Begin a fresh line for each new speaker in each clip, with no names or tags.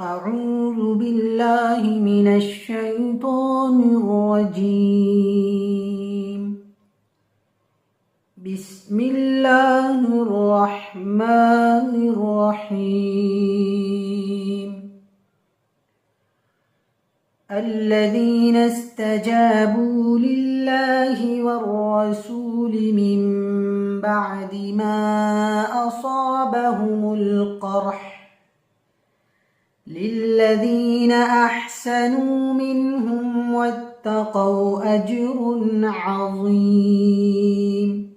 أعوذ بالله من الشيطان الرجيم. بسم الله الرحمن الرحيم. الذين استجابوا لله والرسول من بعد ما أصابهم القرح للذين أحسنوا منهم واتقوا أجر عظيم.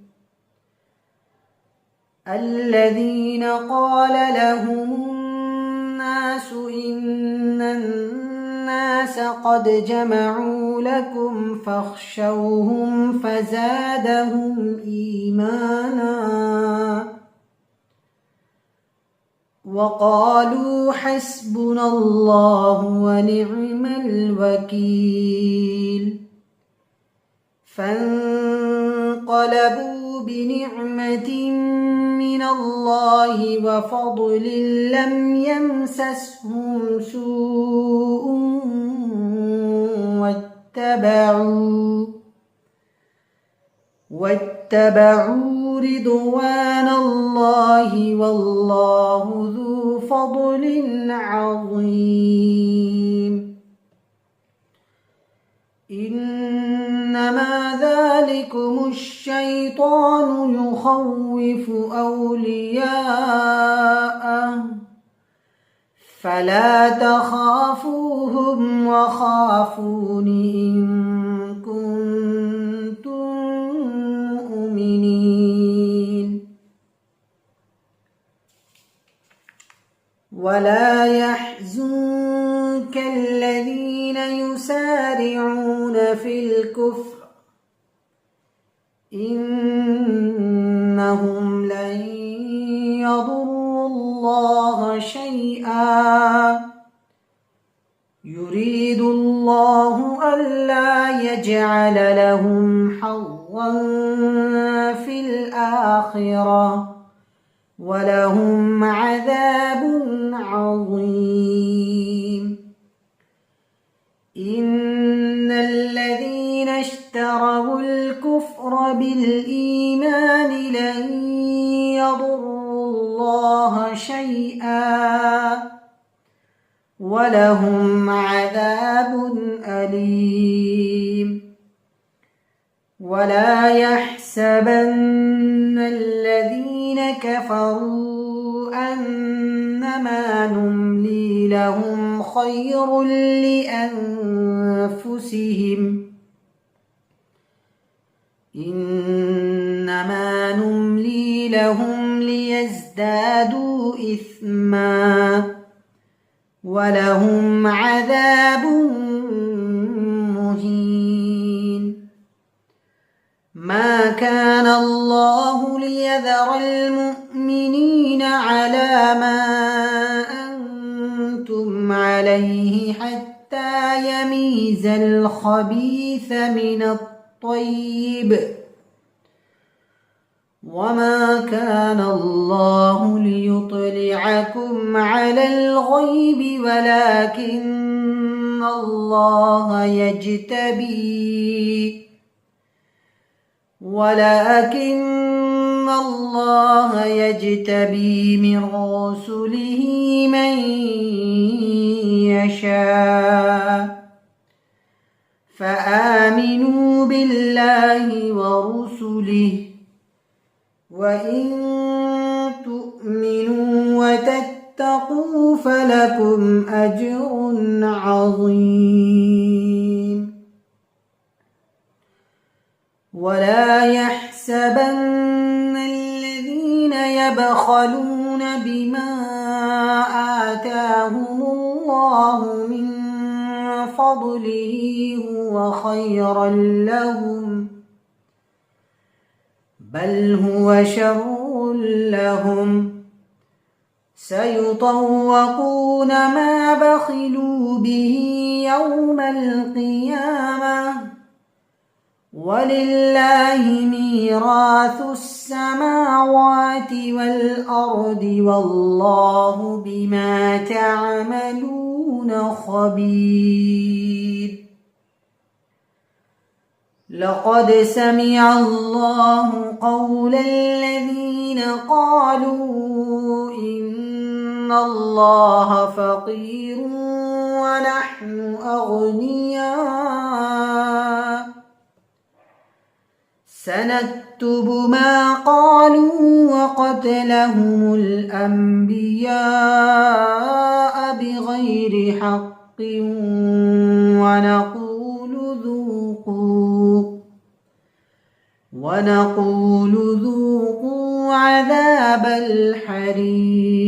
الذين قال لهم الناس إن الناس قد جمعوا لكم فاخشوهم فزادهم إيمانا وقالوا حسبنا الله ونعم الوكيل. فانقلبوا بنعمة من الله وفضل لم يمسسهم سوء واتبعوا رضوان الله والله ذو فضل عظيم. إنما ذلكم الشيطان يخوف أولياءه فلا تخافوهم وخافون إن كنتم مؤمنين. ولا يحزنك الذين يسارعون في الكفر إنهم لن يضروا الله شيئا يريد الله ألا يجعل لهم حظا في الآخرة ولهم عذاب عظيم. إن الذين اشتروا الكفر بالإيمان لن يضروا الله شيئا ولهم عذاب أليم. ولا يحسبن الذين كفروا أنما نملي لهم خير لأنفسهم إنما نملي لهم ليزدادوا إثما ولهم عذاب مهين. ما كان الله ليذر المؤمنين على ما أنتم عليه حتى يميز الخبيث من الطيب وما كان الله ليطلعكم على الغيب ولكن الله يجتبي من رسله من يشاء فآمنوا بالله ورسله وإن تؤمنوا وتتقوا فلكم أجر عظيم. ولا يحسبن الذين يبخلون بما آتاهم الله من فضله هو خيرا لهم بل هو شر لهم سيطوقون ما بخلوا به يوم القيامة ولله ميراث السماوات السماوات والأرض والله بما تعملون خبير. لقد سمع الله قول الذين قالوا إن الله فقير ونحن أغنياء سنكتب ما قالوا وقتلهم الأنبياء بغير حق ونقول ذوقوا عذاب الحريق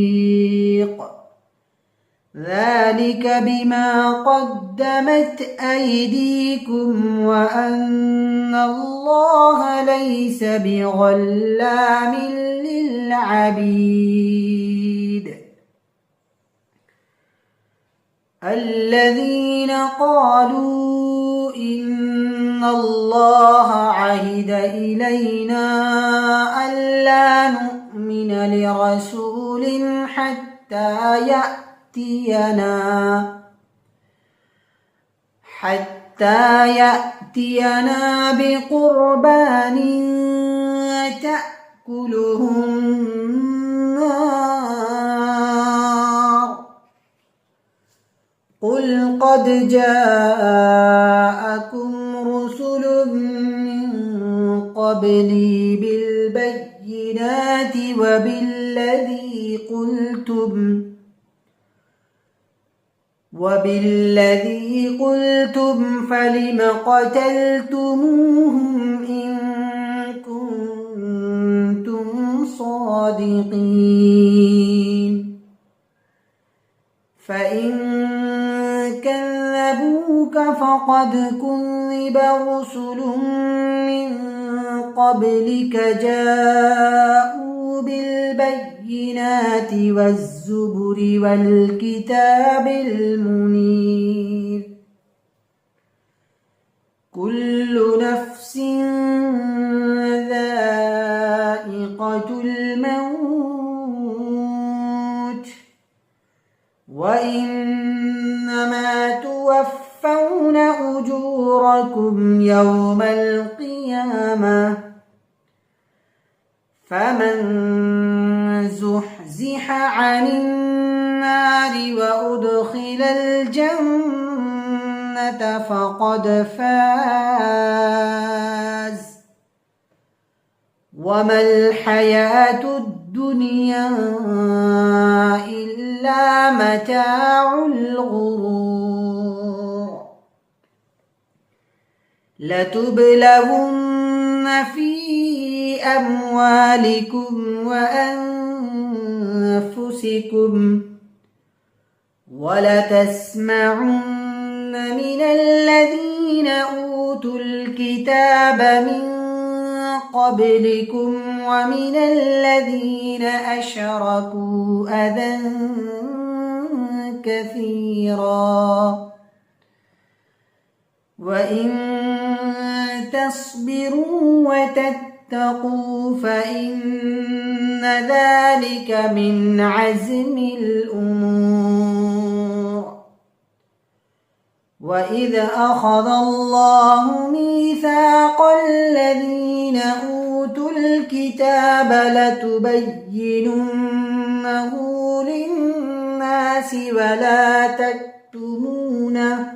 ذلك بما قدمت أيديكم وأن الله ليس بظلام للعبيد. الذين قالوا إن الله عهد إلينا ألا نؤمن لرسول حتى يأتينا بقربان تأكله النار. قل قد جاءكم رسل من قبلي بالبينات وبالذي قلتم فلم قتلتموهم إن كنتم صادقين. فإن كذبوك فقد كذب رسل من قبلك جاءوا بالبينات والزبر والكتاب المنير. كل نفس ذائقة الموت وإنما توفون أجوركم يوم القيامة فمن زحزح عن النار وأدخل الجنة فقد فاز وما الحياة الدنيا إلا متاع الغرور. لتبلون في أموالكم وأنفسكم ولتسمعن من الذين أوتوا الكتاب من قبلكم ومن الذين أشركوا أذى كثيرا وإن تصبروا وتتقوا فإن ذلك من عزم الأمور. وإذ أخذ الله ميثاق الذين أوتوا الكتاب لتبيننه للناس ولا تكتمونه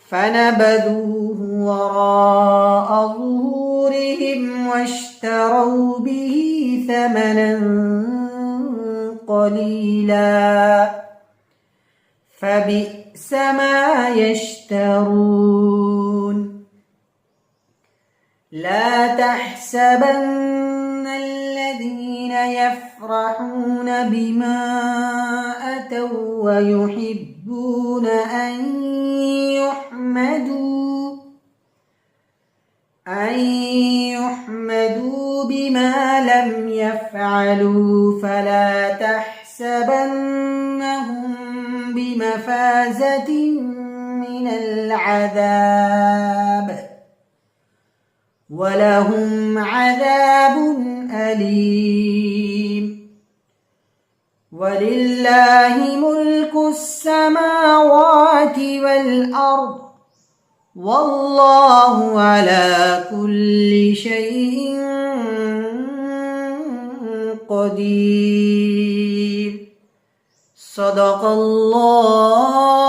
فنبذوه وراء ظهورهم واشتروا به ثمنا قليلا فبئس ما يشترون. لا تحسبن الذين يفرحون بما أتوا ويحبون أن يحمدوا بما لم يفعلوا فلا تحسبنهم بمفازة من العذاب ولهم عذاب أليم ولله ملك السماوات والأرض والله على كل شيء قدير صدق الله